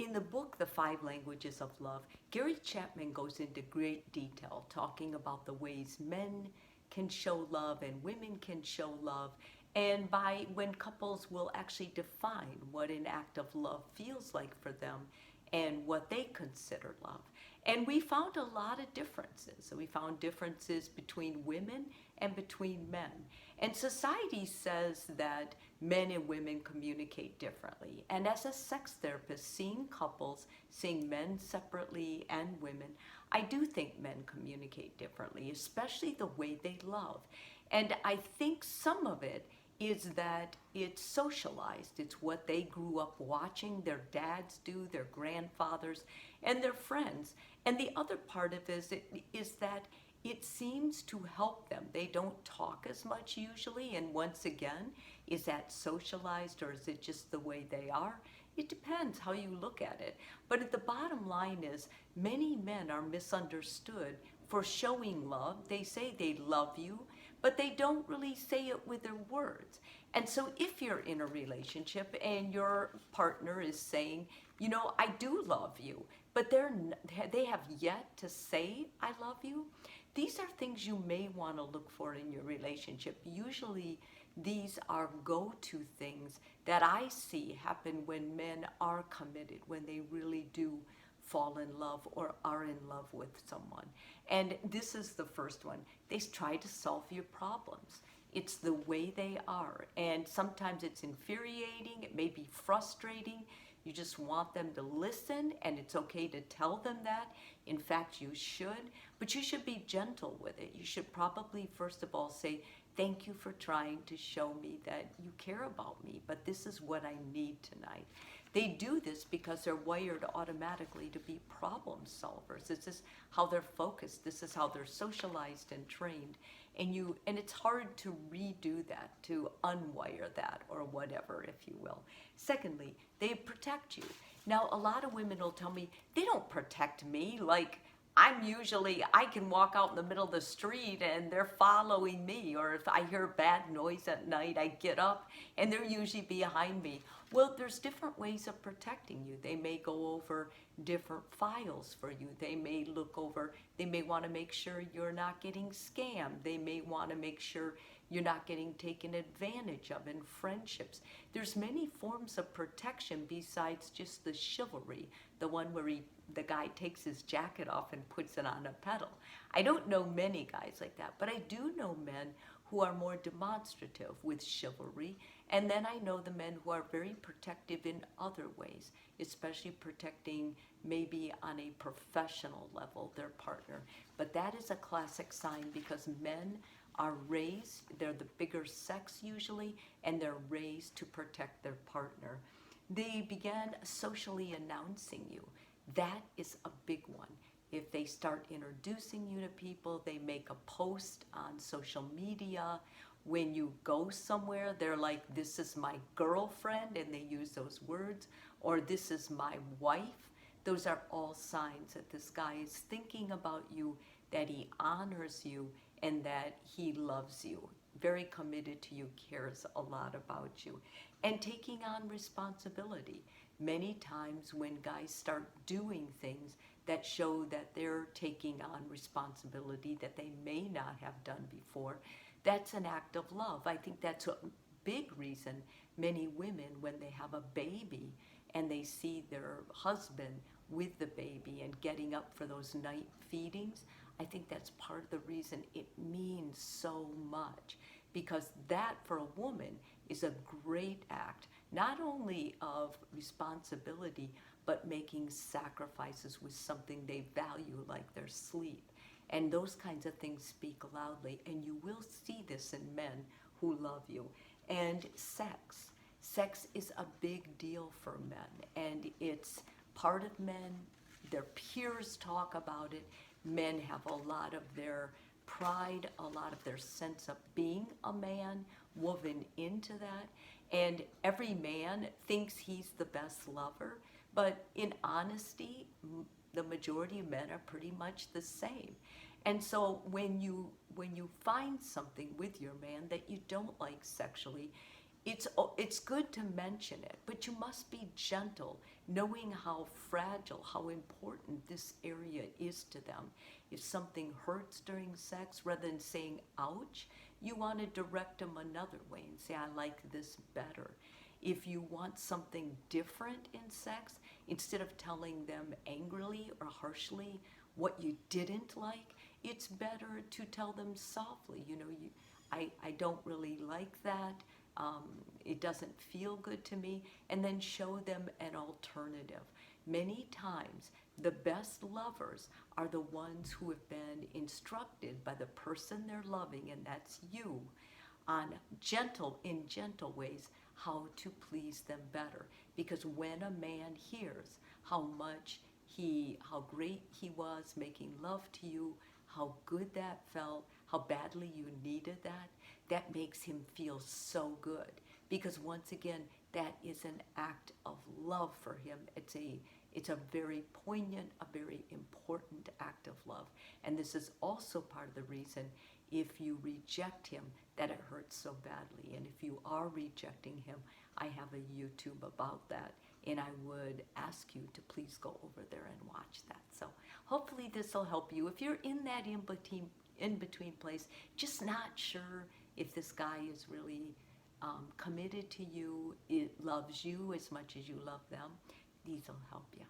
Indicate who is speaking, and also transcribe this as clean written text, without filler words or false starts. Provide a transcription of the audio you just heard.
Speaker 1: in the book, The Five Languages of Love, Gary Chapman goes into great detail talking about the ways men can show love and women can show love, and by when couples will actually define what an act of love feels like for them and what they consider love. And we found a lot of differences. We found differences between women and between men. And society says that men and women communicate differently. And as a sex therapist, seeing couples, seeing men separately and women, I do think men communicate differently, especially the way they love. And I think some of it is that it's socialized. It's what they grew up watching their dads do, their grandfathers, and their friends. And the other part of it is that it seems to help them. They don't talk as much usually. And once again, is that socialized or is it just the way they are? It depends how you look at it. But the bottom line is many men are misunderstood for showing love. They say they love you, but they don't really say it with their words. And so if you're in a relationship and your partner is saying, you know, I do love you, but they have yet to say, I love you, these are things you may want to look for in your relationship. Usually these are go-to things that I see happen when men are committed, when they really do fall in love or are in love with someone. And this is the first one. They try to solve your problems. It's the way they are. And sometimes it's infuriating, it may be frustrating. You just want them to listen, and it's okay to tell them that. In fact, you should, but you should be gentle with it. You should probably, first of all, say, thank you for trying to show me that you care about me, but this is what I need tonight. They do this because they're wired automatically to be problem solvers. This is how they're focused. This is how they're socialized and trained. And it's hard to redo that, to unwire that or whatever, if you will. Secondly, they protect you. Now, a lot of women will tell me, they don't protect me. Like, I can walk out in the middle of the street and they're following me. Or if I hear bad noise at night, I get up and they're usually behind me. Well, there's different ways of protecting you. They may go over different files for you. They may want to make sure you're not getting scammed. They may want to make sure you're not getting taken advantage of in friendships. There's many forms of protection besides just the chivalry, the one where the guy takes his jacket off and puts it on a pedal. I don't know many guys like that, but I do know men who are more demonstrative with chivalry, and then I know the men who are very protective in other ways, especially protecting maybe on a professional level their partner. But that is a classic sign because men are raised, they're the bigger sex usually, and they're raised to protect their partner. They began socially announcing you. That is a big one. If they start introducing you to people, they make a post on social media. When you go somewhere, they're like, this is my girlfriend, and they use those words, or this is my wife. Those are all signs that this guy is thinking about you, that he honors you, and that he loves you, very committed to you, cares a lot about you. And taking on responsibility. Many times when guys start doing things that show that they're taking on responsibility that they may not have done before, that's an act of love. I think that's a big reason many women, when they have a baby and they see their husband with the baby and getting up for those night feedings, I think that's part of the reason it means so much, because that for a woman is a great act, not only of responsibility, but making sacrifices with something they value like their sleep. And those kinds of things speak loudly, and you will see this in men who love you. And sex. Sex is a big deal for men, and it's part of men. Their peers talk about it. Men have a lot of their pride, a lot of their sense of being a man woven into that. And every man thinks he's the best lover, but in honesty, the majority of men are pretty much the same. And so when you find something with your man that you don't like sexually, it's good to mention it, but you must be gentle. knowing how fragile, how important this area is to them. If something hurts during sex, rather than saying ouch, you want to direct them another way and say, I like this better. If you want something different in sex, instead of telling them angrily or harshly what you didn't like, it's better to tell them softly, I don't really like that. Um, it doesn't feel good to me, and then show them an alternative. Many times, the best lovers are the ones who have been instructed by the person they're loving, and that's you, on in gentle ways, how to please them better. Because when a man hears how great he was making love to you, how good that felt, how badly you needed that, that makes him feel so good. Because once again, that is an act of love for him. It's a very poignant, a very important act of love. And this is also part of the reason, if you reject him, that it hurts so badly. And if you are rejecting him, I have a YouTube about that, and I would ask you to please go over there and watch that. So hopefully this will help you. If you're in that in-between place, just not sure if this guy is really committed to you, it loves you as much as you love them, these will help you.